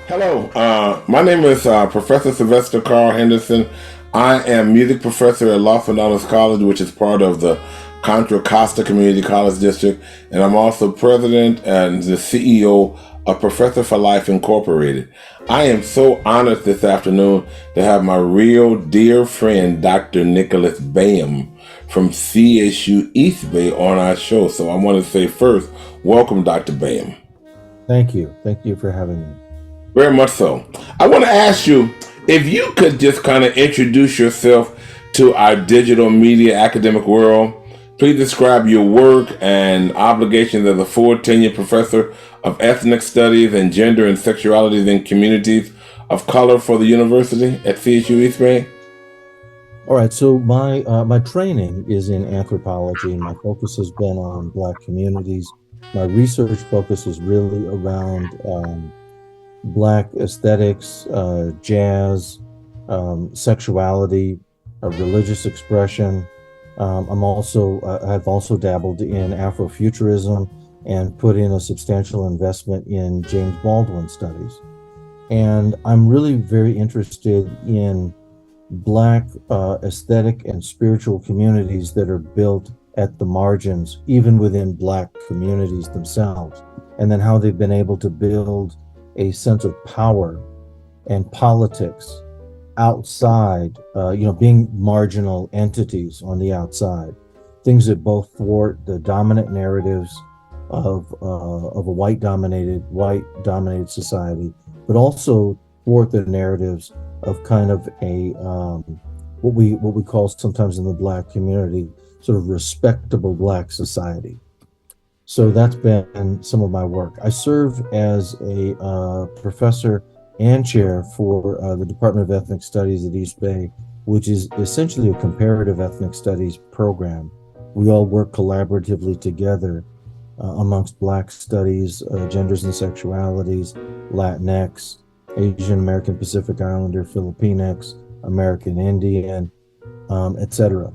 Hello, my name is Professor Silvester Carl Henderson. I am music professor at Los Angeles College, which is part of the Contra Costa Community College District, and I'm also president and the CEO of Professor for Life Incorporated. I am so honored this afternoon to have my real dear friend, Dr. Nicholas Baham from CSU East Bay on our show. So I want to say first, welcome, Dr. Baham. Thank you. Thank you for having me. Very much so. I want to ask you if you could just kind of introduce yourself to our digital media academic world. Please describe your work and obligations as a full tenure professor of ethnic studies and gender and sexualities in communities of color for the university at CSU East Bay. All right. So my training is in anthropology, and my focus has been on Black communities. My research focus is really around Black aesthetics, jazz, sexuality, religious expression. I've also dabbled in Afrofuturism and put in a substantial investment in James Baldwin studies. And I'm really very interested in Black aesthetic and spiritual communities that are built at the margins, even within Black communities themselves, and then how they've been able to build a sense of power and politics outside, being marginal entities on the outside, things that both thwart the dominant narratives of a white dominated society, but also thwart the narratives of kind of a what we call sometimes in the Black community sort of respectable Black society. So that's been some of my work. I serve as a professor and chair for the Department of Ethnic Studies at East Bay, which is essentially a comparative ethnic studies program. We all work collaboratively together amongst Black studies, genders and sexualities, Latinx, Asian American Pacific Islander, Filipinx, American Indian, etc.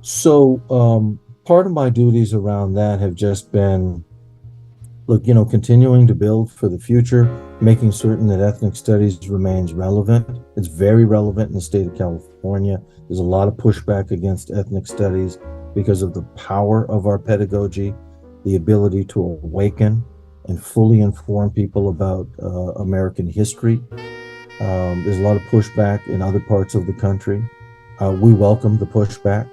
So part of my duties around that have just been, continuing to build for the future, making certain that ethnic studies remains relevant. It's very relevant in the state of California. There's a lot of pushback against ethnic studies because of the power of our pedagogy, the ability to awaken and fully inform people about American history. There's a lot of pushback in other parts of the country. We welcome the pushback.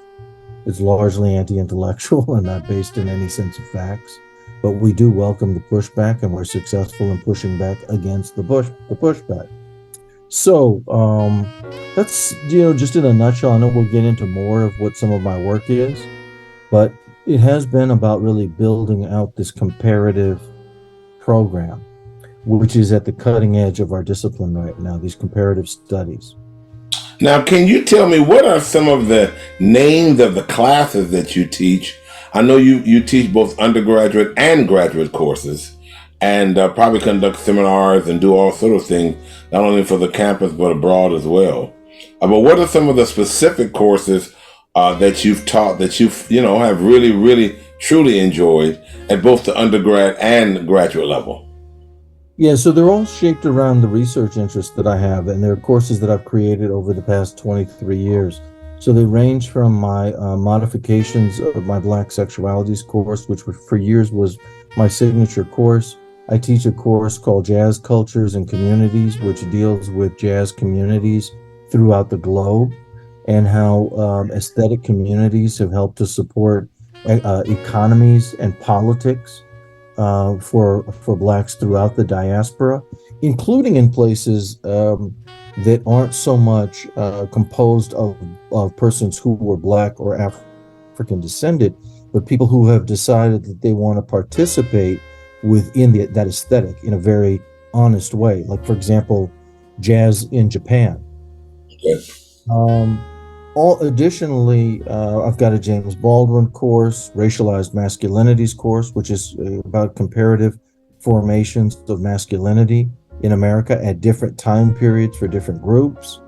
It's largely anti-intellectual and not based in any sense of facts, but we do welcome the pushback, and we're successful in pushing back against the pushback. So that's just in a nutshell. I know we'll get into more of what some of my work is, but it has been about really building out this comparative program, which is at the cutting edge of our discipline right now, these comparative studies. Now, can you tell me what are some of the names of the classes that you teach? I know you teach both undergraduate and graduate courses, and probably conduct seminars and do all sort of things, not only for the campus but abroad as well. But what are some of the specific courses that you've taught that have really, really, truly enjoyed at both the undergrad and graduate level? Yeah, so they're all shaped around the research interests that I have, and they're courses that I've created over the past 23 years. So they range from my modifications of my Black Sexualities course, which for years was my signature course. I teach a course called Jazz Cultures and Communities, which deals with jazz communities throughout the globe and how aesthetic communities have helped to support economies and politics for Blacks throughout the diaspora, including in places that aren't so much composed of persons who were Black or African descended, but people who have decided that they want to participate within that aesthetic in a very honest way. Like, for example, jazz in Japan. Yes. Additionally, I've got a James Baldwin course, Racialized Masculinities course, which is about comparative formations of masculinity in America at different time periods for different groups.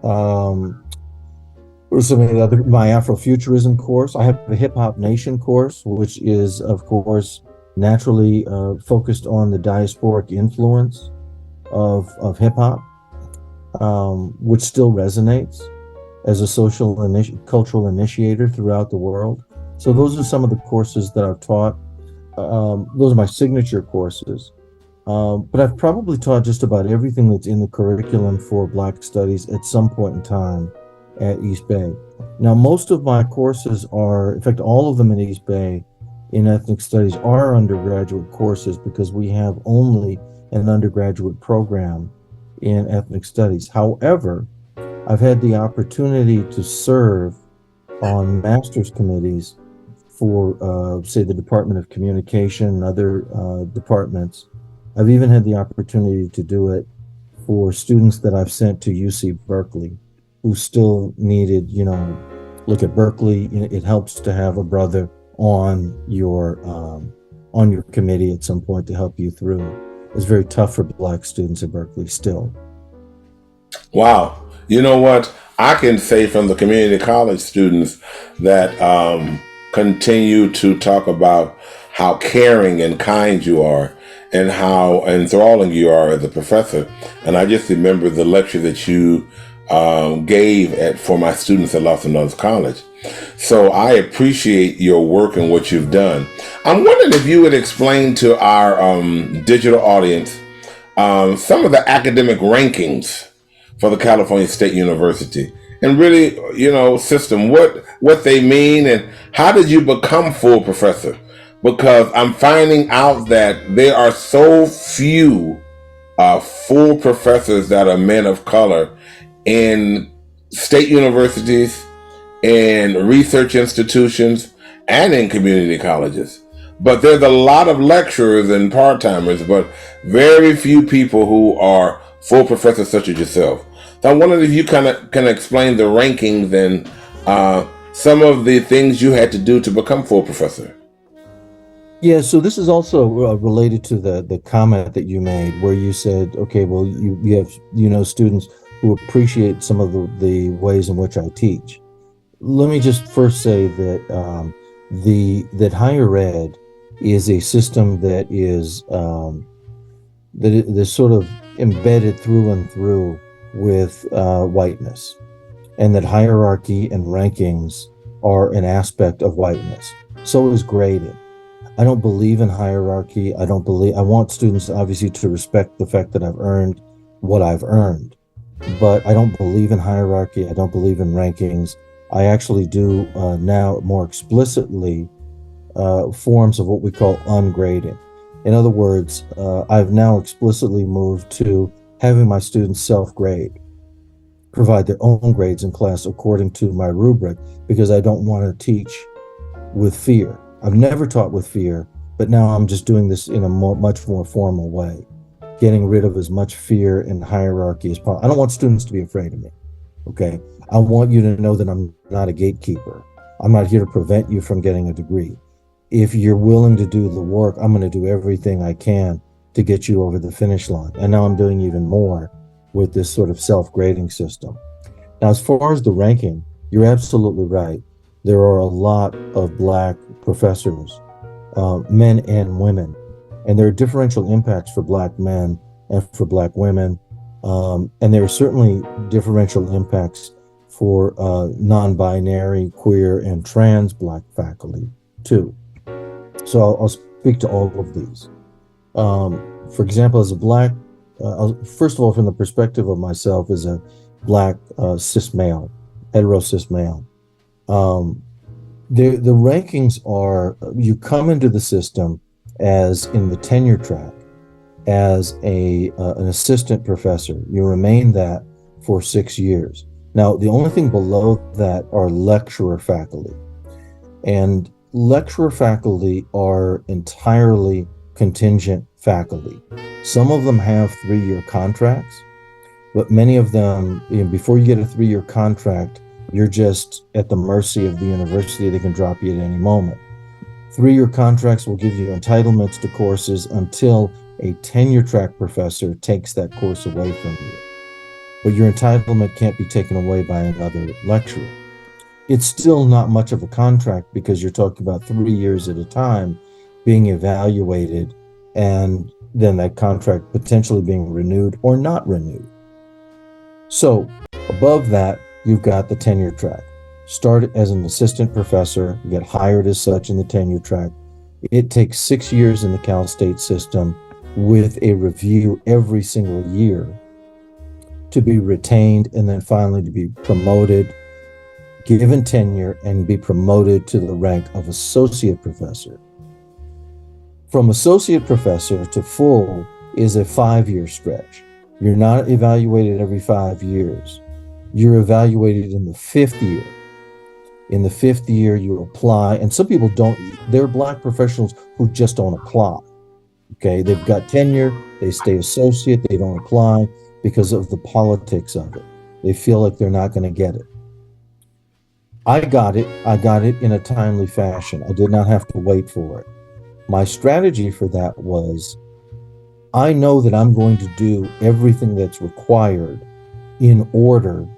Or some of the other, my Afrofuturism course. I have a Hip Hop Nation course, which is, of course, naturally focused on the diasporic influence of hip hop, which still resonates as a cultural initiator throughout the world. So those are some of the courses that I've taught. Those are my signature courses. But I've probably taught just about everything that's in the curriculum for Black Studies at some point in time at East Bay. Now, most of my courses are, in fact, all of them at East Bay in ethnic studies are undergraduate courses because we have only an undergraduate program in ethnic studies. However, I've had the opportunity to serve on master's committees for, say, the Department of Communication and other departments. I've even had the opportunity to do it for students that I've sent to UC Berkeley who still needed, look at Berkeley. It helps to have a brother on your committee at some point to help you through. It's very tough for Black students at Berkeley still. Wow. You know what? I can say from the community college students that continue to talk about how caring and kind you are and how enthralling you are as a professor. And I just remember the lecture that you gave for my students at Los Angeles College. So I appreciate your work and what you've done. I'm wondering if you would explain to our digital audience some of the academic rankings for the California State University, and really, system, what they mean, and how did you become full professor? Because I'm finding out that there are so few full professors that are men of color in state universities, in research institutions, and in community colleges. But there's a lot of lecturers and part-timers, but very few people who are full professors such as yourself. So I wondered if you can explain the rankings and some of the things you had to do to become full professor. Yeah, so this is also related to the comment that you made where you said, okay, well, you have students who appreciate some of the ways in which I teach. Let me just first say that that higher ed is a system that is sort of embedded through and through with whiteness, and that hierarchy and rankings are an aspect of whiteness. So is grading. I don't believe in hierarchy. I want students obviously to respect the fact that I've earned what I've earned, but I don't believe in hierarchy. I don't believe in rankings. I actually do now more explicitly forms of what we call ungrading. In other words, I've now explicitly moved to having my students self-grade, provide their own grades in class according to my rubric, because I don't want to teach with fear. I've never taught with fear, but now I'm just doing this in a much more formal way, getting rid of as much fear and hierarchy as possible. I don't want students to be afraid of me, okay? I want you to know that I'm not a gatekeeper. I'm not here to prevent you from getting a degree. If you're willing to do the work, I'm going to do everything I can to get you over the finish line. And now I'm doing even more with this sort of self-grading system. Now, as far as the ranking, you're absolutely right. There are a lot of Black professors, men and women, and there are differential impacts for Black men and for Black women. And there are certainly differential impacts for non-binary, queer, and trans Black faculty too. So I'll speak to all of these. For example, as a Black, first of all, from the perspective of myself as a Black cis male, hetero cis male, the rankings are, you come into the system as in the tenure track as an assistant professor. You remain that for 6 years. Now, the only thing below that are lecturer faculty. And lecturer faculty are entirely contingent faculty. Some of them have 3-year contracts, but many of them, before you get a 3-year contract, you're just at the mercy of the university. They can drop you at any moment. 3-year contracts will give you entitlements to courses until a tenure track professor takes that course away from you. But your entitlement can't be taken away by another lecturer. It's still not much of a contract because you're talking about 3 years at a time being evaluated and then that contract potentially being renewed or not renewed. So above that, you've got the tenure track. Start as an assistant professor, get hired as such in the tenure track. It takes 6 years in the Cal State system with a review every single year to be retained and then finally to be promoted, given tenure, and be promoted to the rank of associate professor. From associate professor to full is a 5-year stretch. You're not evaluated every 5 years. You're evaluated in the 5th year. In the 5th year, you apply, and some people don't. There are Black professionals who just don't apply. Okay, they've got tenure, they stay associate, they don't apply because of the politics of it. They feel like they're not going to get it. I got it in a timely fashion. I did not have to wait for it. My strategy for that was, I know that I'm going to do everything that's required in order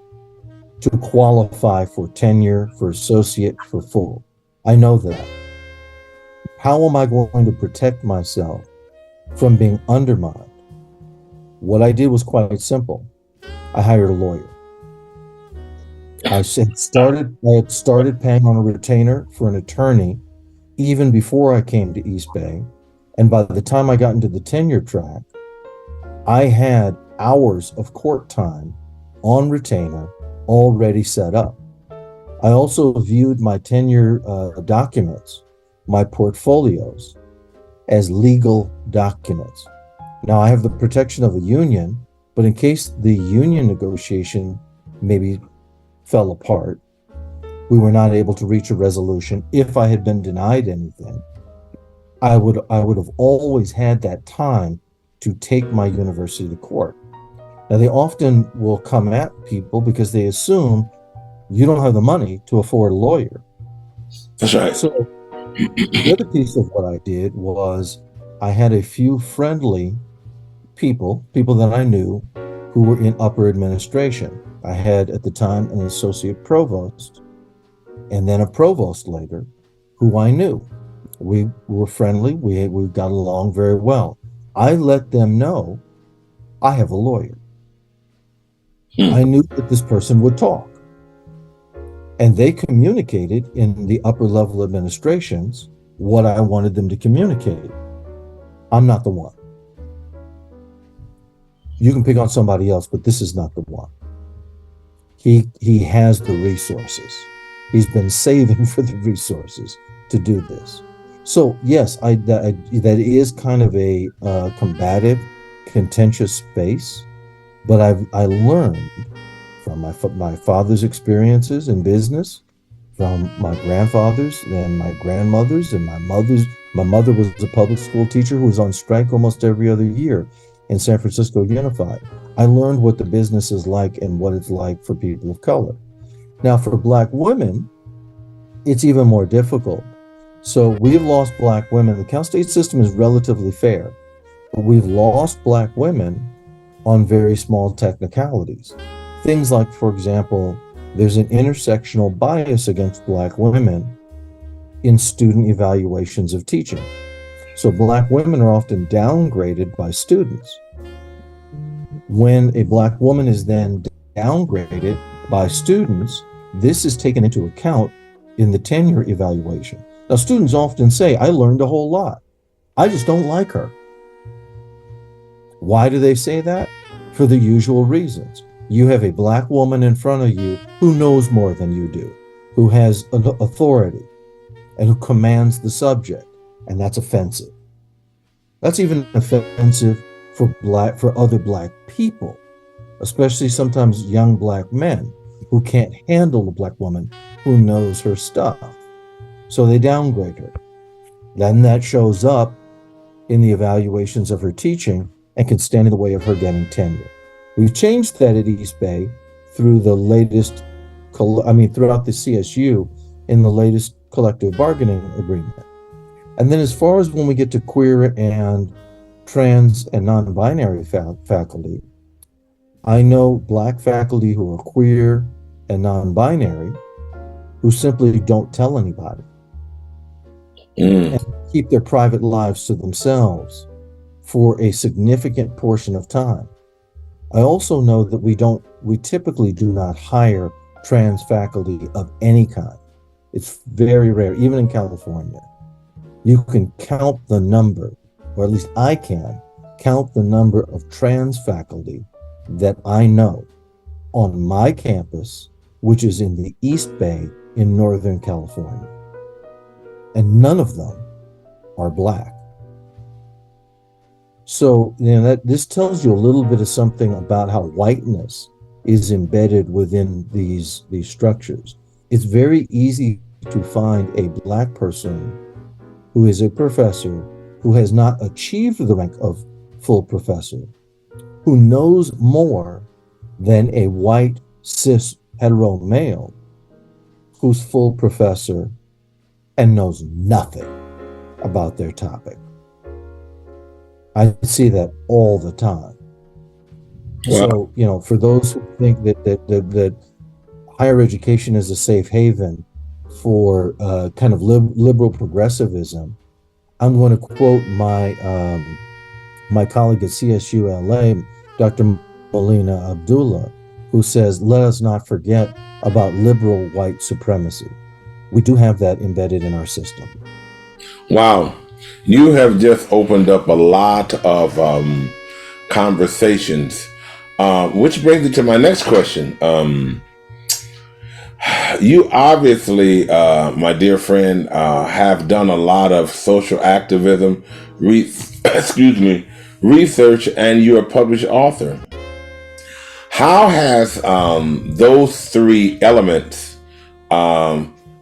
to qualify for tenure, for associate, for full. I know that. How am I going to protect myself from being undermined? What I did was quite simple. I hired a lawyer. I had started paying on a retainer for an attorney even before I came to East Bay. And by the time I got into the tenure track, I had hours of court time on retainer already set up. I also viewed my tenure documents, my portfolios, as legal documents. Now, I have the protection of a union, but in case the union negotiation maybe fell apart, we were not able to reach a resolution. If I had been denied anything, I would have always had that time to take my university to court. Now, they often will come at people because they assume you don't have the money to afford a lawyer. That's right. So the other piece of what I did was I had a few friendly people that I knew who were in upper administration. I had at the time an associate provost and then a provost later who I knew. We were friendly. We got along very well. I let them know I have a lawyer. I knew that this person would talk. And they communicated in the upper level administrations what I wanted them to communicate. I'm not the one. You can pick on somebody else, but this is not the one. He has the resources. He's been saving for the resources to do this. So yes, that is kind of a combative, contentious space, but I learned from my father's experiences in business, from my grandfather's and my grandmother's and my mother's. My mother was a public school teacher who was on strike almost every other year in San Francisco Unified. I learned what the business is like and what it's like for people of color. Now, for Black women, it's even more difficult. So we've lost Black women. The Cal State system is relatively fair, but we've lost Black women on very small technicalities. Things like, for example, there's an intersectional bias against Black women in student evaluations of teaching. So Black women are often downgraded by students. When a Black woman is then downgraded by students, this is taken into account in the tenure evaluation. Now, students often say, I learned a whole lot. I just don't like her. Why do they say that? For the usual reasons. You have a Black woman in front of you who knows more than you do, who has authority, and who commands the subject, and that's offensive. That's even offensive for other Black people, especially sometimes young Black men who can't handle a Black woman who knows her stuff. So they downgrade her. Then that shows up in the evaluations of her teaching and can stand in the way of her getting tenure. We've changed that at East Bay through the latest, throughout the CSU in the latest collective bargaining agreement. And then as far as when we get to queer and trans and non-binary faculty, I know Black faculty who are queer and non-binary who simply don't tell anybody and keep their private lives to themselves for a significant portion of time. I also know that we typically do not hire trans faculty of any kind. It's very rare, even in California. You can count the number, or at least I can count the number of trans faculty that I know on my campus, which is in the East Bay in Northern California. And none of them are Black. So, this tells you a little bit of something about how whiteness is embedded within these structures. It's very easy to find a Black person who is a professor who has not achieved the rank of full professor, who knows more than a white cis hetero male who's full professor and knows nothing about their topic. I see that all the time. Wow. So, for those who think that higher education is a safe haven for kind of liberal progressivism, I'm going to quote my colleague at CSU LA, Dr. Molina Abdullah, who says, "Let us not forget about liberal white supremacy." We do have that embedded in our system. Wow. You have just opened up a lot of conversations, which brings me to my next question. You obviously, my dear friend, have done a lot of social activism, research, and you're a published author. How has those three elements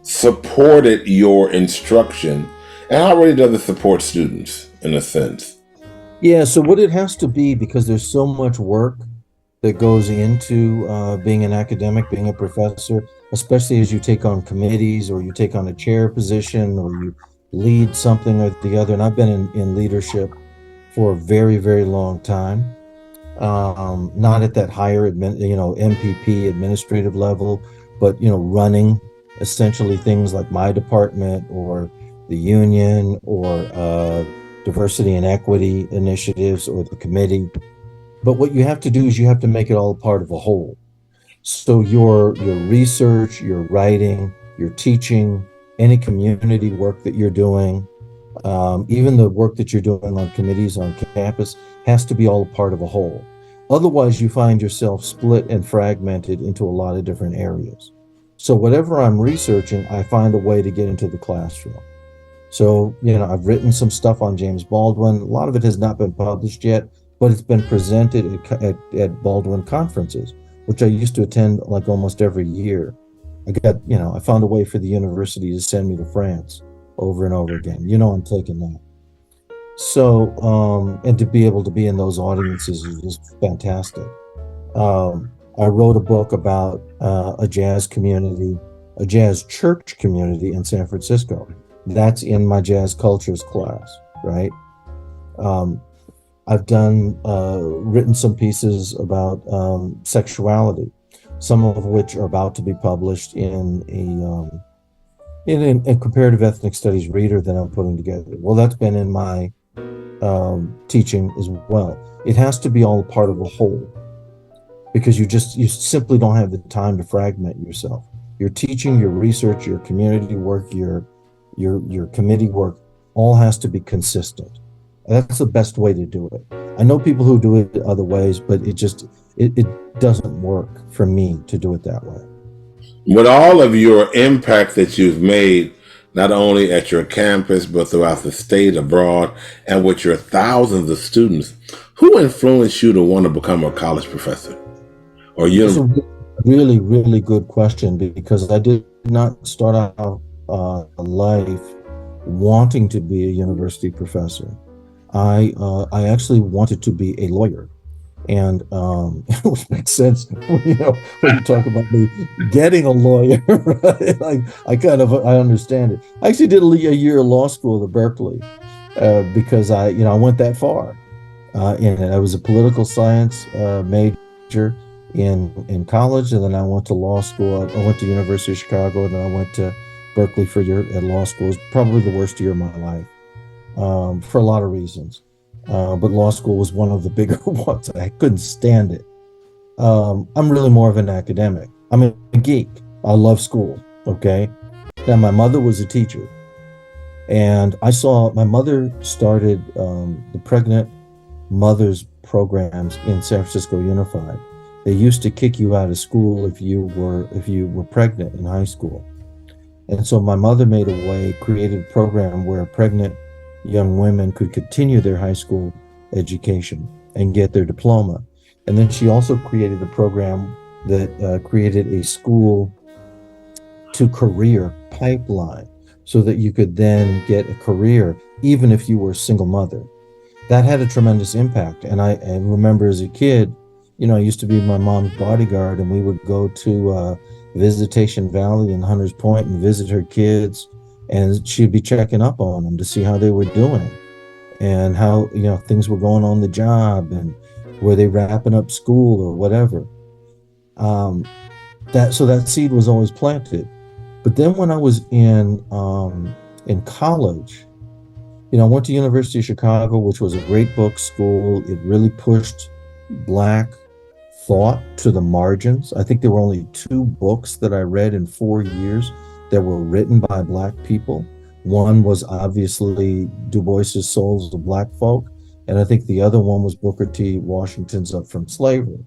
supported your instruction, and how really does it support students in a sense? Yeah, so what it has to be, because there's so much work that goes into being an academic, being a professor, especially as you take on committees or you take on a chair position or you lead something or the other. And I've been in leadership for a very, very long time, not at that higher, MPP administrative level, but, running essentially things like my department or the union or diversity and equity initiatives or the committee. But what you have to do is you have to make it all part of a whole. So your research, your writing, your teaching, any community work that you're doing, even the work that you're doing on committees on campus has to be all part of a whole. Otherwise, you find yourself split and fragmented into a lot of different areas. So whatever I'm researching, I find a way to get into the classroom. So, I've written some stuff on James Baldwin. A lot of it has not been published yet, but it's been presented at Baldwin conferences, which I used to attend like almost every year. I found a way for the university to send me to France over and over again. I'm taking that. So, and to be able to be in those audiences is just fantastic. I wrote a book about a jazz community, a jazz church community in San Francisco. That's in my jazz cultures class, right? I've written some pieces about sexuality, some of which are about to be published in a comparative ethnic studies reader that I'm putting together. Well, that's been in my teaching as well. It has to be all part of a whole, because you simply don't have the time to fragment yourself. Your teaching, your research, your community work, your committee work, all has to be consistent. That's the best way to do it. I know people who do it other ways, but it doesn't work for me to do it that way. With all of your impact that you've made, not only at your campus, but throughout the state, abroad, and with your thousands of students, who influenced you to want to become a college professor? That's a really, really good question, because I did not start out life wanting to be a university professor. I actually wanted to be a lawyer, and which makes sense when you talk about me getting a lawyer. Right? I understand it. I actually did a year of law school at Berkeley because I went that far in it. I was a political science major in college, and then I went to law school. I went to University of Chicago, and then I went to Berkeley for a year at law school. It was probably the worst year of my life for a lot of reasons. but law school was one of the bigger ones. I couldn't stand it. I'm really more of an academic. I'm a geek. I love school. Okay. Now, my mother was a teacher, and I saw my mother started the pregnant mothers programs in San Francisco Unified. They used to kick you out of school if you were pregnant in high school. And so my mother created a program where pregnant young women could continue their high school education and get their diploma. And then she also created a program that created a school to career pipeline so that you could then get a career even if you were a single mother. That had a tremendous impact. And I remember as a kid, I used to be my mom's bodyguard, and we would go to Visitation Valley in Hunters Point and visit her kids, and she'd be checking up on them to see how they were doing and how things were going on the job and were they wrapping up school or whatever. That seed was always planted. But then when I was in college, I went to University of Chicago, which was a great book school. It really pushed Black thought to the margins. I think there were only 2 books that I read in 4 years that were written by Black people. One was obviously Du Bois's Souls of Black Folk, and I think the other one was Booker T. Washington's Up from Slavery.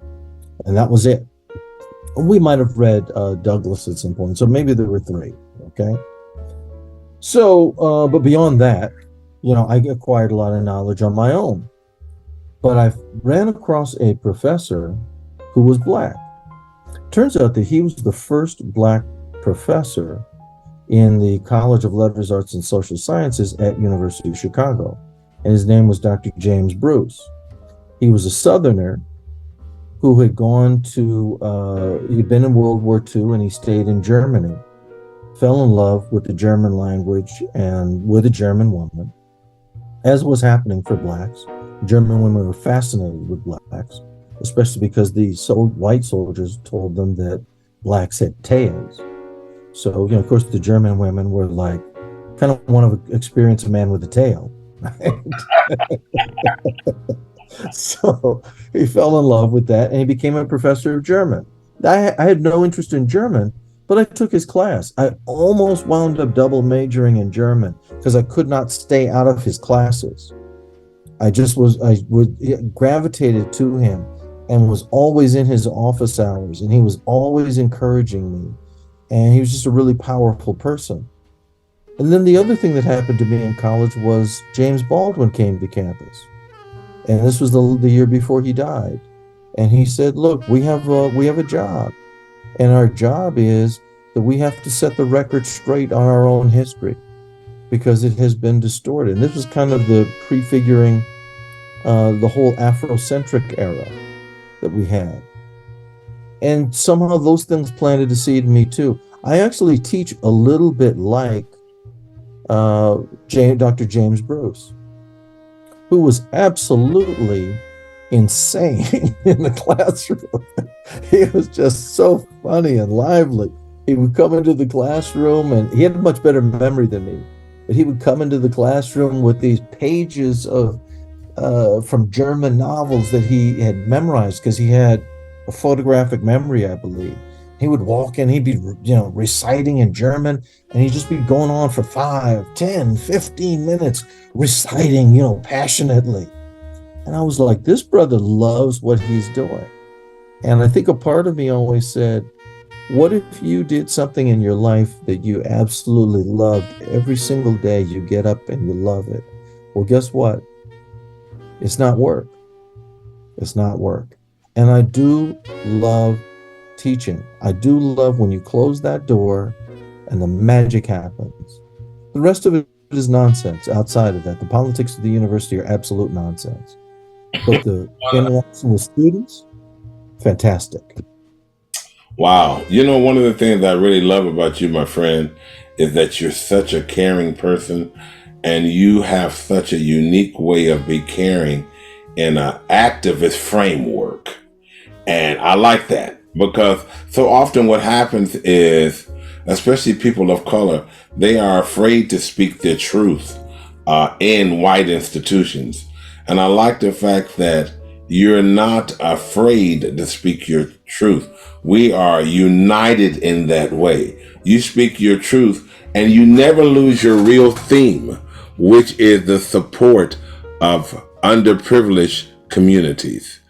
And that was it. We might have read Douglass at some point, so maybe there were 3, okay? So, but beyond that, I acquired a lot of knowledge on my own. But I ran across a professor who was Black. Turns out that he was the first Black professor in the College of Letters, Arts, and Social Sciences at University of Chicago. And his name was Dr. James Bruce. He was a Southerner who had gone to, he'd been in World War II and he stayed in Germany, fell in love with the German language and with a German woman, as was happening for Blacks. German women were fascinated with Blacks, especially because the white soldiers told them that Blacks had tails. So, of course, the German women were like, kind of want to experience a man with a tail. So he fell in love with that and he became a professor of German. I had no interest in German, but I took his class. I almost wound up double majoring in German because I could not stay out of his classes. I gravitated to him and was always in his office hours, and he was always encouraging me. And he was just a really powerful person. And then the other thing that happened to me in college was James Baldwin came to campus. And this was the year before he died. And he said, look, we have a job. And our job is that we have to set the record straight on our own history because it has been distorted. And this was kind of the prefiguring the whole Afrocentric era that we had. And somehow those things planted a seed in me too. I actually teach a little bit like Dr. James Bruce, who was absolutely insane in the classroom. He was just so funny and lively. He would come into the classroom, and he had a much better memory than me, but he would come into the classroom with these pages of from German novels that he had memorized because he had a photographic memory, I believe. He would walk in, he'd be, reciting in German, and he'd just be going on for 5, 10, 15 minutes, reciting, passionately. And I was like, this brother loves what he's doing. And I think a part of me always said, what if you did something in your life that you absolutely loved every single day? You get up and you love it. Well, guess what? It's not work. It's not work. And I do love teaching. I do love when you close that door and the magic happens. The rest of it is nonsense outside of that. The politics of the university are absolute nonsense. But the interaction with students, fantastic. Wow. One of the things I really love about you, my friend, is that you're such a caring person and you have such a unique way of being caring in an activist framework. And I like that because so often what happens is, especially people of color, they are afraid to speak their truth in white institutions. And I like the fact that you're not afraid to speak your truth. We are united in that way. You speak your truth and you never lose your real theme, which is the support of underprivileged communities.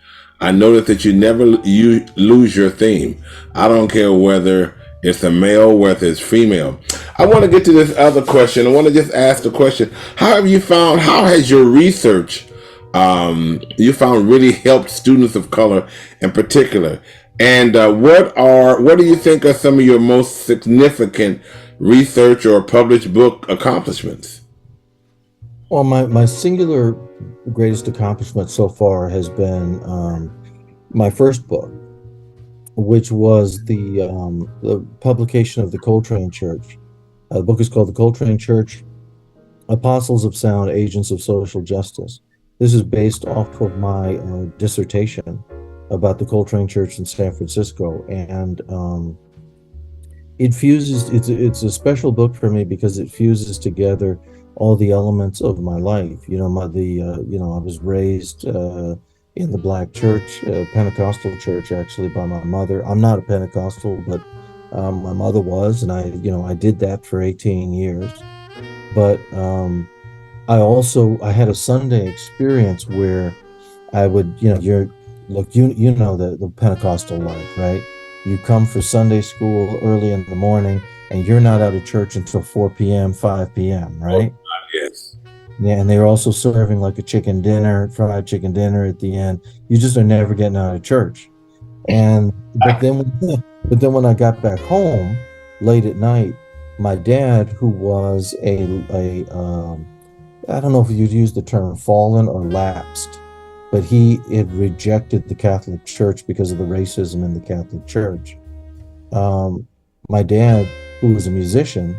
I notice that you lose your theme. I don't care whether it's a male, whether it's female. I want to get to this other question. I want to just ask the question: how has your research you found really helped students of color in particular? And what do you think are some of your most significant research or published book accomplishments? Well, my singular greatest accomplishment so far has been my first book, which was the publication of the Coltrane Church. The book is called The Coltrane Church, Apostles of Sound, Agents of Social Justice. This is based off of my dissertation about the Coltrane Church in San Francisco, and it's a special book for me because it fuses together all the elements of my life. I was raised in the Black church, Pentecostal church, actually, by my mother. I'm not a Pentecostal, but my mother was, and I did that for 18 years. But I had a Sunday experience where I would, the Pentecostal life, right? You come for Sunday school early in the morning, and you're not out of church until 4 p.m., 5 p.m., right? Yes. Yeah, and they were also serving like a fried chicken dinner at the end. You just are never getting out of church. But then when I got back home late at night, my dad, who was I don't know if you'd use the term fallen or lapsed, but he had rejected the Catholic Church because of the racism in the Catholic Church. My dad, who was a musician,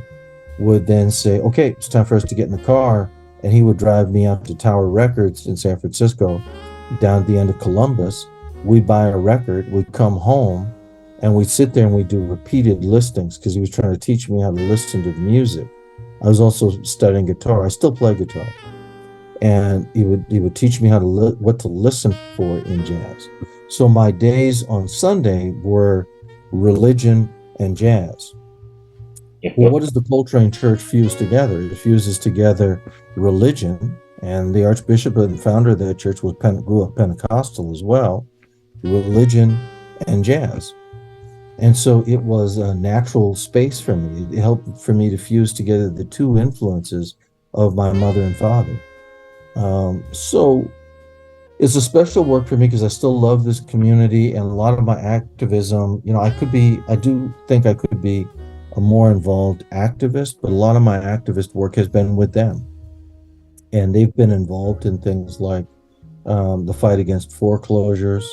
would then say, okay, it's time for us to get in the car. And he would drive me out to Tower Records in San Francisco, down at the end of Columbus. We'd buy a record, we'd come home, and we'd sit there and we'd do repeated listings because he was trying to teach me how to listen to the music. I was also studying guitar. I still play guitar. And he would teach me what to listen for in jazz. So my days on Sunday were religion and jazz. Well, what does the Coltrane Church fuse together? It fuses together religion, and the Archbishop and founder of that church grew up Pentecostal as well, religion and jazz. And so it was a natural space for me. It helped for me to fuse together the two influences of my mother and father. So it's a special work for me because I still love this community, and a lot of my activism, I do think I could be a more involved activist, but a lot of my activist work has been with them. And they've been involved in things like the fight against foreclosures,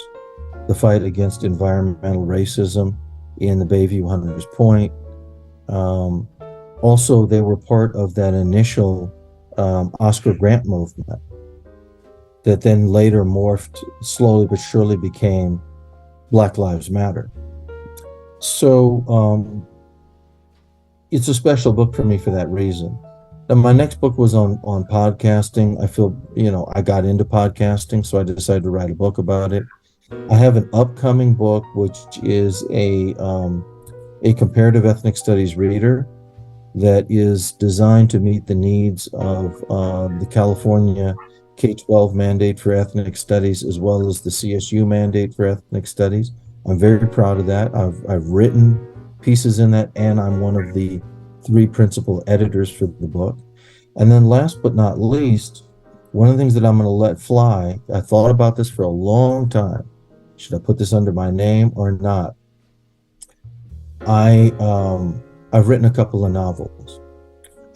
the fight against environmental racism in the Bayview Hunters Point. Also, they were part of that initial Oscar grant movement that then later morphed slowly but surely became Black Lives Matter. So it's a special book for me for that reason. And my next book was on podcasting. I feel, I got into podcasting, so I decided to write a book about it. I have an upcoming book, which is a comparative ethnic studies reader that is designed to meet the needs of the California K-12 mandate for ethnic studies, as well as the CSU mandate for ethnic studies. I'm very proud of that. I've written pieces in that, and I'm one of the 3 principal editors for the book. And then last but not least, one of the things that I'm going to let fly, I thought about this for a long time. Should I put this under my name or not? I've written a couple of novels.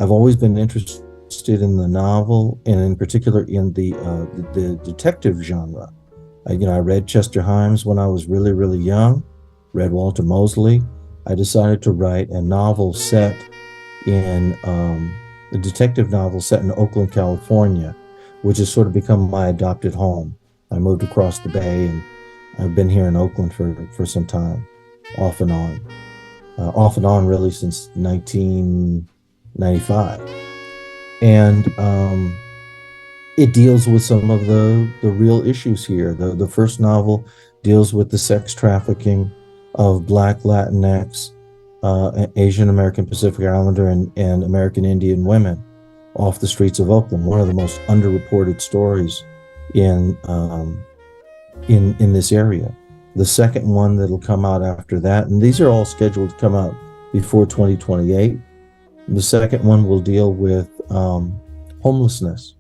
I've always been interested in the novel, and in particular in the detective genre. I read Chester Himes when I was really, really young, read Walter Mosley. I decided to write a novel set in a detective novel set in Oakland, California, which has sort of become my adopted home. I moved across the bay, and I've been here in Oakland for some time, off and on really since 1995. And it deals with some of the real issues here. The first novel deals with the sex trafficking of Black, Latinx, Asian American, Pacific Islander, and American Indian women off the streets of Oakland. One of the most underreported stories in this area. The second one that'll come out after that, and these are all scheduled to come out before 2028. The second one will deal with homelessness,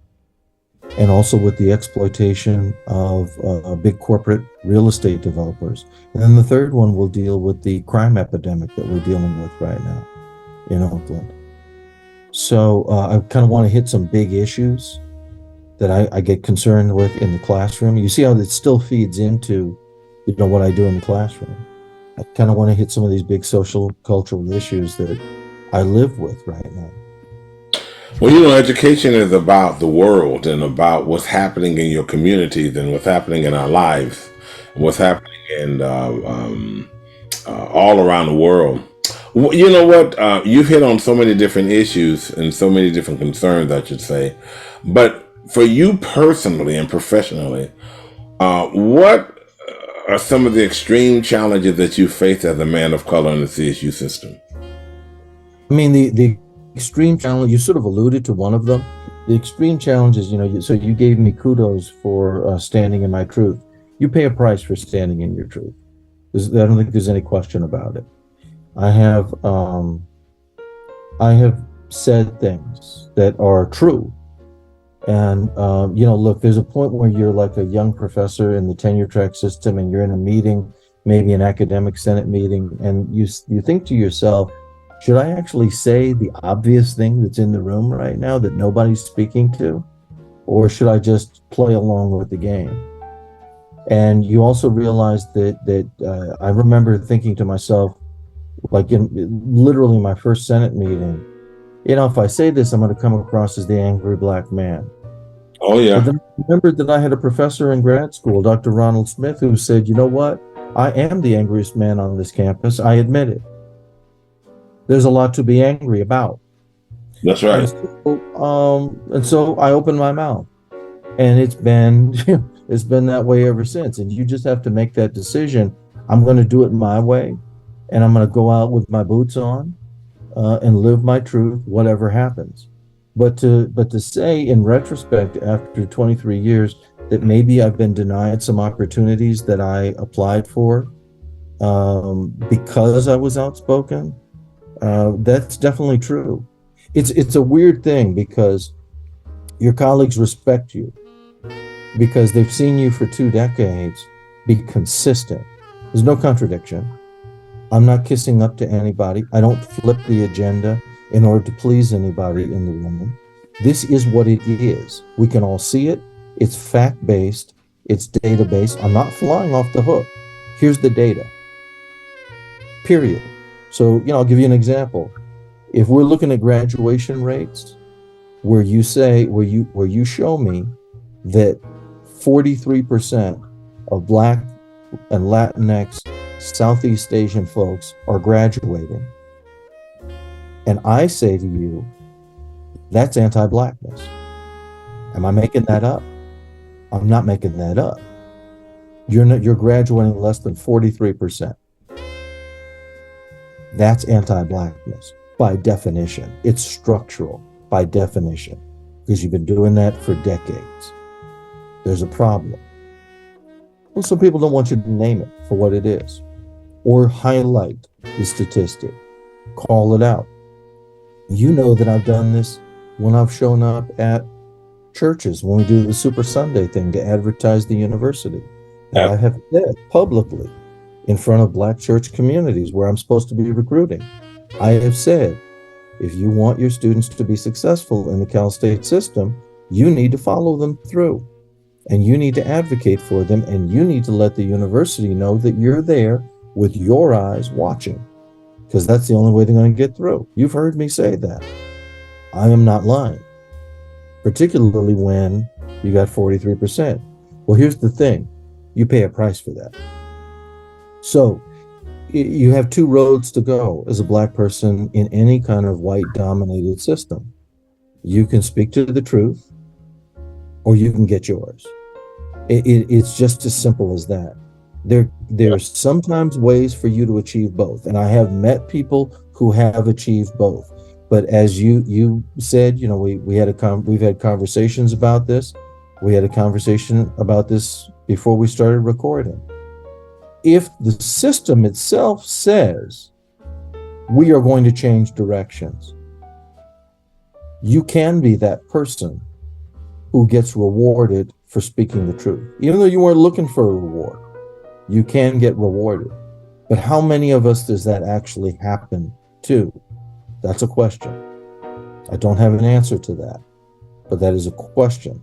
and also with the exploitation of big corporate real estate developers. And then the third one will deal with the crime epidemic that we're dealing with right now in Oakland. So I kind of want to hit some big issues that I get concerned with in the classroom. You see how it still feeds into, what I do in the classroom. I kind of want to hit some of these big social, cultural issues that I live with right now. Well, education is about the world and about what's happening in your communities and what's happening in our lives, and what's happening in all around the world. You know what? You've hit on so many different issues and so many different concerns, I should say. But for you personally and professionally, what are some of the extreme challenges that you face as a man of color in the CSU system? I mean, the extreme challenge, you sort of alluded to one of them. The extreme challenges, so you gave me kudos for standing in my truth. You pay a price for standing in your truth. I don't think there's any question about it. I have said things that are true. And, look, there's a point where you're like a young professor in the tenure track system and you're in a meeting, maybe an academic senate meeting, and you think to yourself, should I actually say the obvious thing that's in the room right now that nobody's speaking to? Or should I just play along with the game? And you also realize that I remember thinking to myself, like in literally my first Senate meeting, if I say this, I'm going to come across as the angry Black man. Oh, yeah. But then I remembered that I had a professor in grad school, Dr. Ronald Smith, who said, you know what? I am the angriest man on this campus. I admit it. There's a lot to be angry about. That's right. And so I opened my mouth, and it's been that way ever since. And you just have to make that decision. I'm going to do it my way, and I'm going to go out with my boots on and live my truth, whatever happens. But to say in retrospect, after 23 years, that maybe I've been denied some opportunities that I applied for because I was outspoken, that's definitely true. It's a weird thing because your colleagues respect you because they've seen you for 2 decades be consistent. There's no contradiction. I'm not kissing up to anybody. I don't flip the agenda in order to please anybody in the room. This is what it is. We can all see it. It's fact-based. It's data-based. I'm not flying off the hook. Here's the data. Period. So, I'll give you an example. If we're looking at graduation rates, where you show me that 43% of Black and Latinx Southeast Asian folks are graduating, and I say to you, that's anti-Blackness. Am I making that up? I'm not making that up. You're graduating less than 43%. That's anti-Blackness by definition. It's structural by definition because you've been doing that for decades. There's a problem. Well, some people don't want you to name it for what it is or highlight the statistic, call it out. You know that I've done this when I've shown up at churches, when we do the Super Sunday thing to advertise the university. Yeah. I have said publicly in front of Black church communities where I'm supposed to be recruiting. I have said, if you want your students to be successful in the Cal State system, you need to follow them through and you need to advocate for them and you need to let the university know that you're there with your eyes watching, because that's the only way they're going to get through. You've heard me say that. I am not lying, particularly when you got 43%. Well, here's the thing. You pay a price for that. So you have 2 roads to go as a Black person in any kind of white dominated system. You can speak to the truth or you can get yours. It's just as simple as that. There's sometimes ways for you to achieve both, and I have met people who have achieved both. But as you said, we've had conversations about this. We had a conversation about this before we started recording. If the system itself says we are going to change directions, you can be that person who gets rewarded for speaking the truth. Even though you weren't looking for a reward, you can get rewarded. But how many of us does that actually happen to? That's a question. I don't have an answer to that, but that is a question.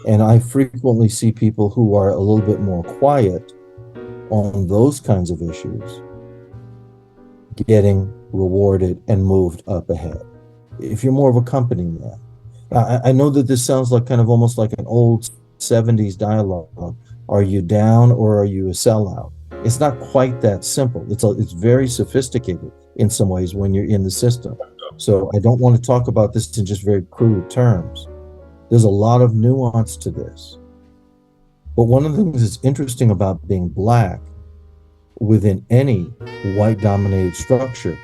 And I frequently see people who are a little bit more quiet on those kinds of issues getting rewarded and moved up ahead. If you're more of a company man, I know that this sounds like kind of almost like an old 70s dialogue. Are you down or are you a sellout? It's not quite that simple. It's very sophisticated in some ways when you're in the system. So I don't want to talk about this in just very crude terms. There's a lot of nuance to this. But one of the things that's interesting about being Black within any white-dominated structure,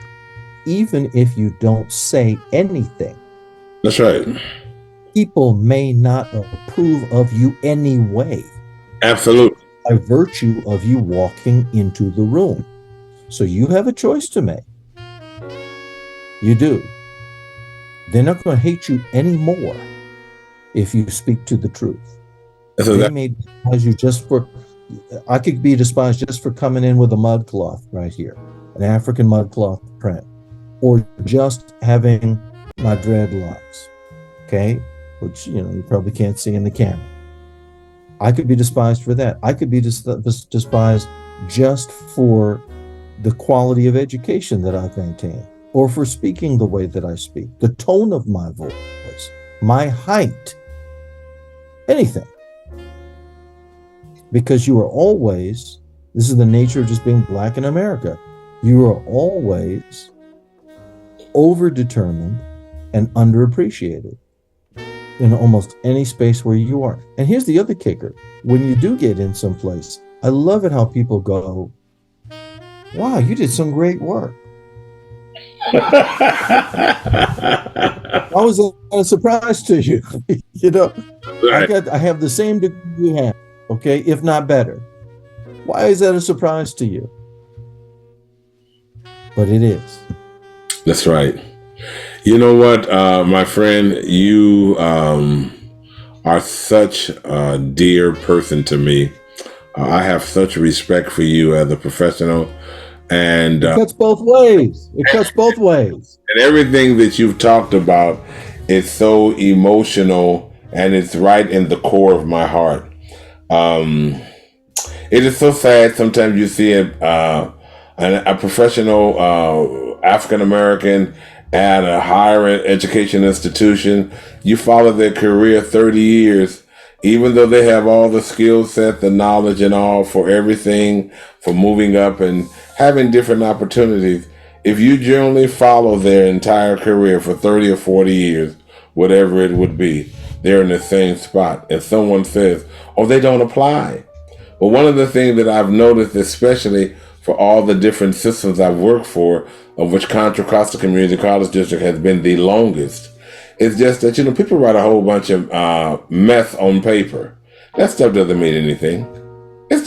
even if you don't say anything, that's right, people may not approve of you anyway. Absolutely. By virtue of you walking into the room. So you have a choice to make. You do. They're not going to hate you anymore if you speak to the truth. So they may despise you just for, I could be despised just for coming in with a mud cloth right here, an African mud cloth print, or just having my dreadlocks, okay, which you probably can't see in the camera. I could be despised for that. I could be despised just for the quality of education that I've maintained, or for speaking the way that I speak, the tone of my voice, my height, anything. Because you are always, this is the nature of just being Black in America, you are always overdetermined and underappreciated in almost any space where you are. And here's the other kicker. When you do get in someplace, I love it how people go, wow, you did some great work. How was that a surprise to you? Right. I have the same degree you have, okay, if not better. Why is that a surprise to you? But it is. That's right. You know what, my friend, you are such a dear person to me. I have such respect for you as a professional. And it cuts both ways. It cuts both ways. And everything that you've talked about is so emotional, and it's right in the core of my heart. It is so sad sometimes you see a professional African-American at a higher education institution. You follow their career 30 years, even though they have all the skill set, the knowledge and all for everything, for moving up and having different opportunities. If you generally follow their entire career for 30 or 40 years, whatever it would be, they're in the same spot. And someone says, oh, they don't apply. But one of the things that I've noticed, especially for all the different systems I've worked for, of which Contra Costa Community College District has been the longest, is just that, people write a whole bunch of mess on paper. That stuff doesn't mean anything. It's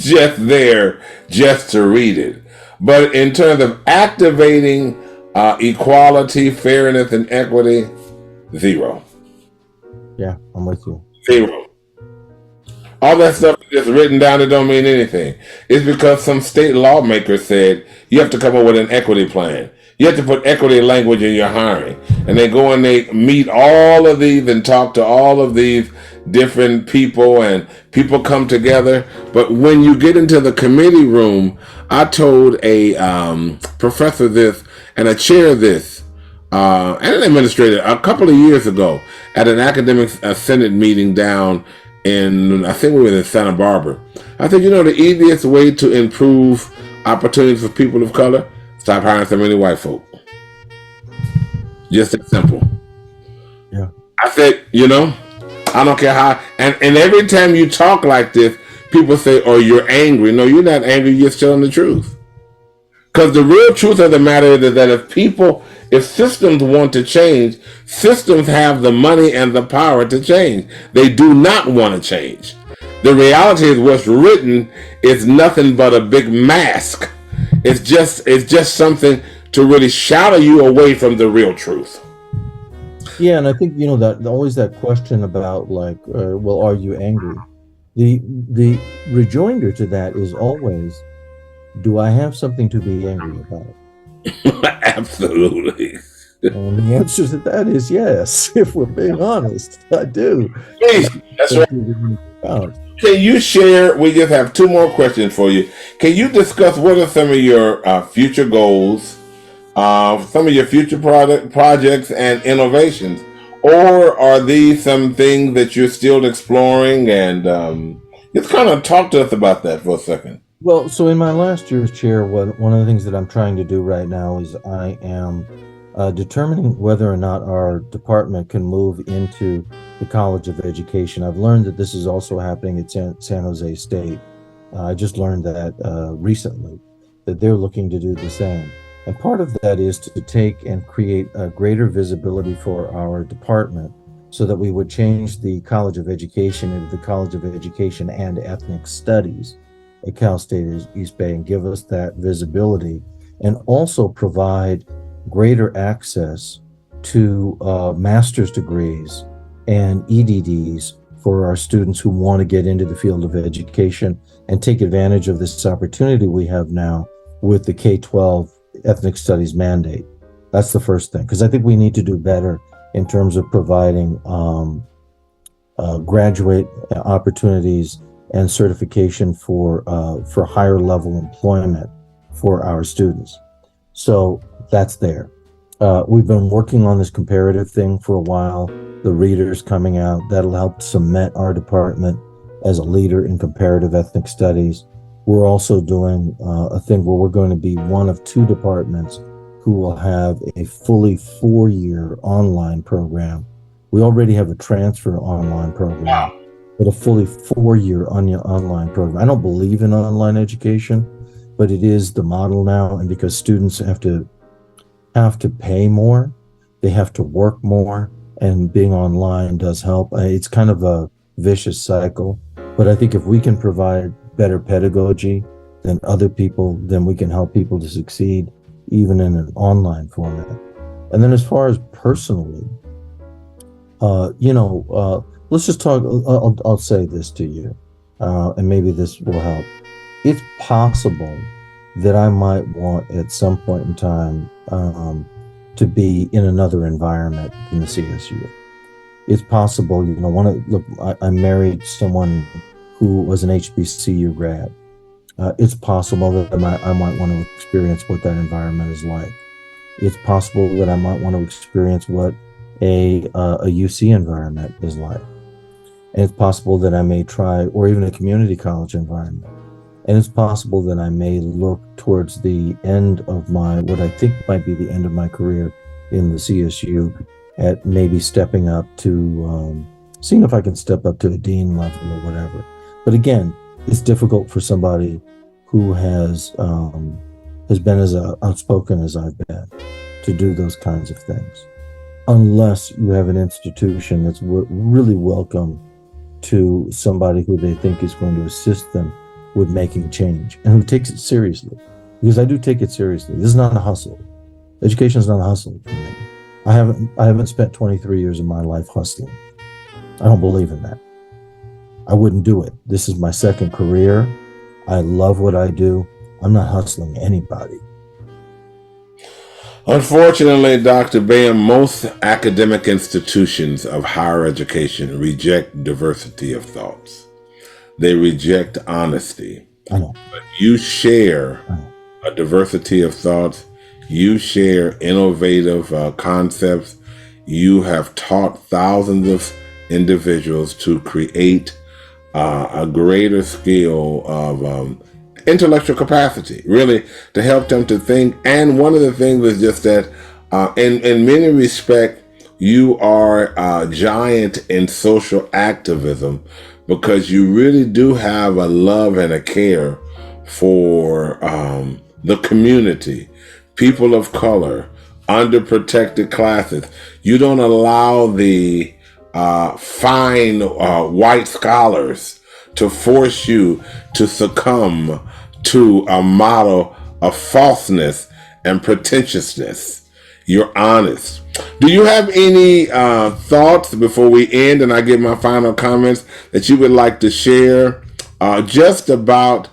just there just to read it. But in terms of activating equality, fairness, and equity, zero. Yeah, I'm with you. Zero. All that stuff is just written down, it don't mean anything. It's because some state lawmaker said you have to come up with an equity plan. You have to put equity language in your hiring. And they go and they meet all of these and talk to all of these different people, and people come together. But when you get into the committee room, I told a professor this and a chair this and an administrator a couple of years ago at an academic senate meeting down in, I think we were in Santa Barbara. I said, the easiest way to improve opportunities for people of color, stop hiring so many white folk. Just that simple. Yeah. I said, I don't care how. And every time you talk like this, people say, "Oh, you're angry." No, you're not angry. You're just telling the truth. Because the real truth of the matter is that if systems want to change, systems have the money and the power to change. They do not want to change. The reality is what's written is nothing but a big mask. It's just something to really shadow you away from the real truth. Yeah, and I think that always that question about well, are you angry? The rejoinder to that is always, do I have something to be angry about? Absolutely. And the answer to that is yes. If we're being honest, I do. Please, that's right. Can you share? We just have two more questions for you. Can you discuss what are some of your future goals, some of your future projects and innovations, or are these some things that you're still exploring? And just kind of talk to us about that for a second. Well, so in my last year's chair, one of the things that I'm trying to do right now is I am determining whether or not our department can move into the College of Education. I've learned that this is also happening at San Jose State. I just learned that recently, that they're looking to do the same. And part of that is to take and create a greater visibility for our department so that we would change the College of Education into the College of Education and Ethnic Studies at Cal State East Bay, and give us that visibility, and also provide greater access to master's degrees and EDDs for our students who want to get into the field of education and take advantage of this opportunity we have now with the K-12 ethnic studies mandate. That's the first thing, because I think we need to do better in terms of providing graduate opportunities and certification for higher level employment for our students. So that's there. We've been working on this comparative thing for a while. The readers coming out, that'll help cement our department as a leader in comparative ethnic studies. We're also doing a thing where we're going to be one of two departments who will have a fully 4-year online program. We already have a transfer online program, but a fully 4-year online program. I don't believe in online education, but it is the model now. And because students have to pay more, they have to work more, and being online does help. It's kind of a vicious cycle, but I think if we can provide better pedagogy than other people, then we can help people to succeed even in an online format. And then as far as personally, let's just talk, I'll say this to you, and maybe this will help. It's possible that I might want at some point in time to be in another environment than the CSU. It's possible, I married someone who was an HBCU grad. It's possible that I might want to experience what that environment is like. It's possible that I might want to experience what a UC environment is like. And it's possible that I may try, or even a community college environment. And it's possible that I may look towards the end of what I think might be the end of my career in the CSU at maybe stepping up to, seeing if I can step up to a dean level or whatever. But again, it's difficult for somebody who has been as outspoken as I've been to do those kinds of things, unless you have an institution that's really welcome to somebody who they think is going to assist them with making change and who takes it seriously. Because I do take it seriously. This is not a hustle. Education is not a hustle for me. I haven't spent 23 years of my life hustling. I don't believe in that. I wouldn't do it. This is my second career. I love what I do. I'm not hustling anybody. Unfortunately, Dr. Baham, most academic institutions of higher education reject diversity of thoughts. They reject honesty. I know. But you share a diversity of thoughts. You share innovative concepts. You have taught thousands of individuals to create a greater skill of intellectual capacity, really, to help them to think. And one of the things is just that in many respects, you are a giant in social activism because you really do have a love and a care for the community, people of color, underprotected classes. You don't allow the fine white scholars to force you to succumb to a model of falseness and pretentiousness. You're honest. Do you have any thoughts before we end and I give my final comments that you would like to share just about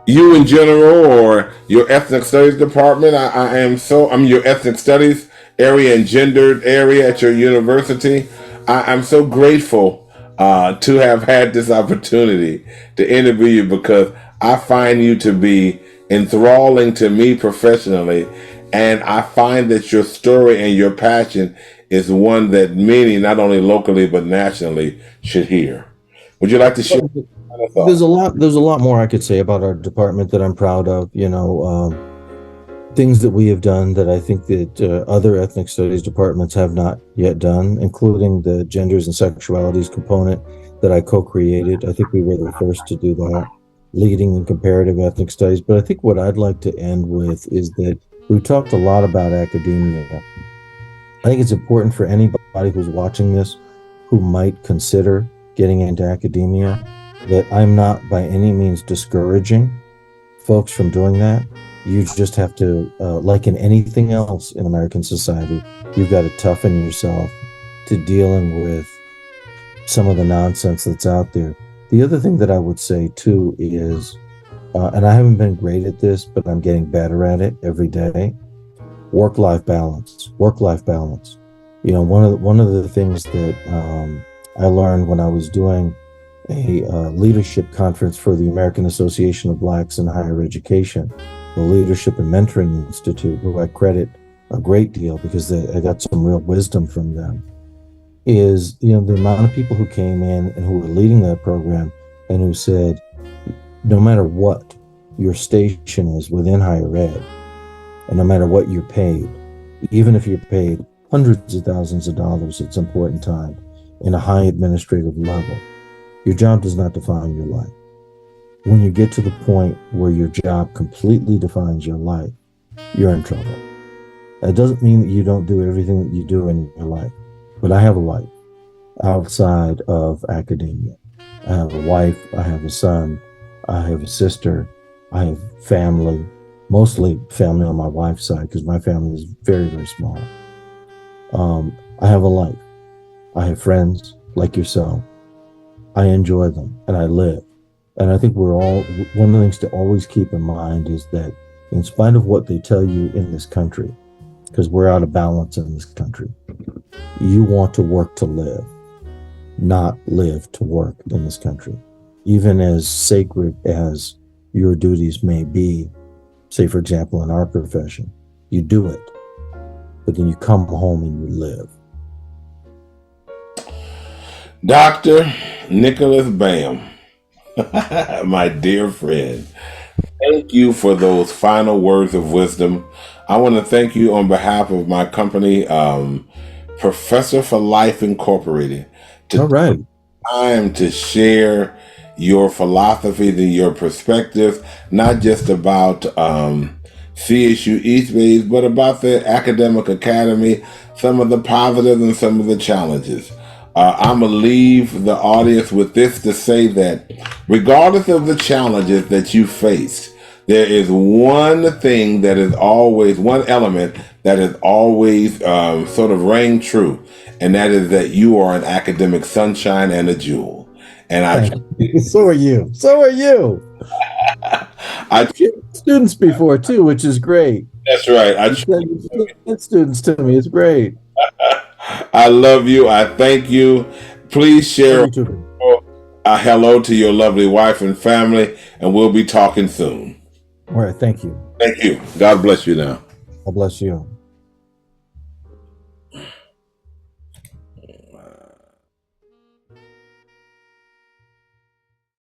you in general or your ethnic studies department? I'm your ethnic studies area and gendered area at your university. I'm so grateful to have had this opportunity to interview you because I find you to be enthralling to me professionally, and I find that your story and your passion is one that many, not only locally but nationally, should hear. Would you like to share? There's a lot more I could say about our department that I'm proud of. Things that we have done that I think that other ethnic studies departments have not yet done, including the genders and sexualities component that I co-created. I think we were the first to do that, leading in comparative ethnic studies. But I think what I'd like to end with is that we've talked a lot about academia. I think it's important for anybody who's watching this who might consider getting into academia that I'm not by any means discouraging folks from doing that. You just have to, like in anything else in American society, you've got to toughen yourself to dealing with some of the nonsense that's out there. The other thing that I would say too is, and I haven't been great at this, but I'm getting better at it every day, work-life balance. One of the things that I learned when I was doing a leadership conference for the American Association of Blacks in Higher Education, the Leadership and Mentoring Institute, who I credit a great deal because I got some real wisdom from them, is, the amount of people who came in and who were leading that program and who said, no matter what your station is within higher ed, and no matter what you're paid, even if you're paid hundreds of thousands of dollars at some point in time in a high administrative level, your job does not define your life. When you get to the point where your job completely defines your life, you're in trouble. That doesn't mean that you don't do everything that you do in your life, but I have a life outside of academia. I have a wife, I have a son, I have a sister, I have family, mostly family on my wife's side because my family is very, very small. I have a life. I have friends like yourself. I enjoy them and I live. And I think one of the things to always keep in mind is that in spite of what they tell you in this country, because we're out of balance in this country, you want to work to live, not live to work in this country. Even as sacred as your duties may be, say, for example, in our profession, you do it, but then you come home and you live. Dr. Nicholas Bam, my dear friend, thank you for those final words of wisdom. I want to thank you on behalf of my company, Professor for Life Incorporated, All right. time to share your philosophies and your perspectives, not just about CSU East Bays, but about the academic academy, some of the positives and some of the challenges. I'm going to leave the audience with this to say that regardless of the challenges that you faced, there is one thing that is always, one element that is always sort of rang true, and that is that you are an academic sunshine and a jewel. And so are you. I've students before too, which is great. That's right. I send students to me. It's great. I love you. I thank you. Please share a hello to your lovely wife and family, and we'll be talking soon. All right. Thank you. Thank you. God bless you now. God bless you.